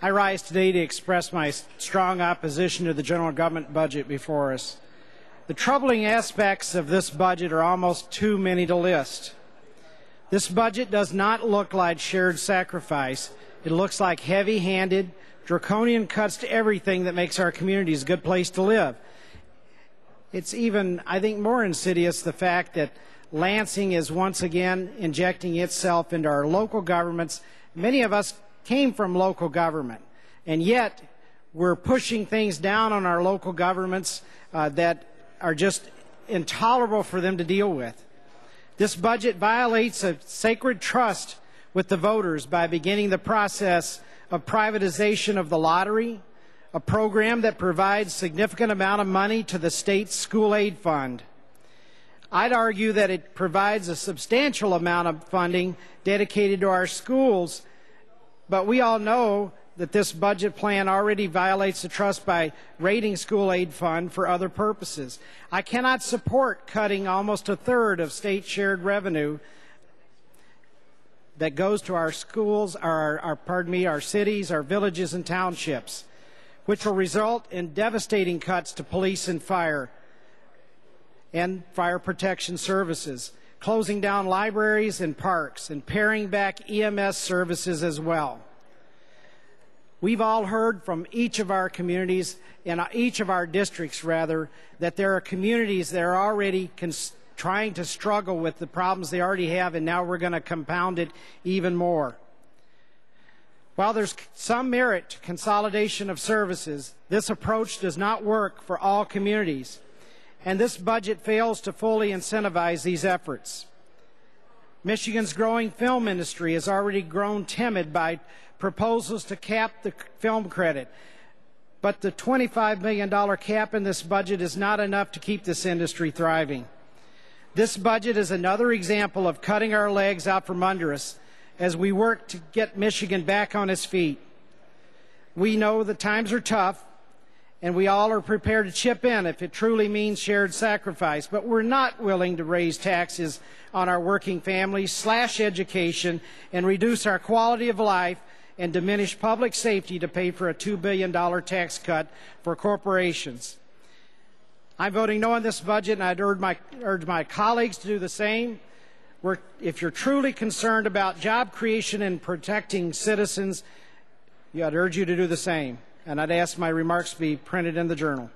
I rise today to express my strong opposition to the general government budget before us. The troubling aspects of this budget are almost too many to list. This budget does not look like shared sacrifice. It looks like heavy-handed, draconian cuts to everything that makes our communities a good place to live. It's even, I think, more insidious the fact that Lansing is once again injecting itself into our local governments. Many of us came from local government, and yet we're pushing things down on our local governments that are just intolerable for them to deal with. This budget violates a sacred trust with the voters by beginning the process of privatization of the lottery, a program that provides significant amount of money to the state's school aid fund. I'd argue that it provides a substantial amount of funding dedicated to our schools, but we all know that this budget plan already violates the trust by raiding school aid fund for other purposes. I cannot support cutting almost a third of state shared revenue that goes to our schools, our cities, our villages and townships, which will result in devastating cuts to police and fire protection services, closing down libraries and parks, and paring back EMS services as well. We've all heard from each of our communities, in each of our districts rather, that there are communities that are already trying to struggle with the problems they already have, and now we're going to compound it even more. While there's some merit to consolidation of services, this approach does not work for all communities, and this budget fails to fully incentivize these efforts. Michigan's growing film industry has already grown timid by proposals to cap the film credit, but the $25 million cap in this budget is not enough to keep this industry thriving. This budget is another example of cutting our legs out from under us as we work to get Michigan back on its feet. We know the times are tough, and we all are prepared to chip in if it truly means shared sacrifice, but we're not willing to raise taxes on our working families, slash education, and reduce our quality of life and diminish public safety to pay for a $2 billion tax cut for corporations. I'm voting no on this budget, and I'd urge my colleagues to do the same. If you're truly concerned about job creation and protecting citizens, I'd urge you to do the same. And I'd ask my remarks to be printed in the Journal.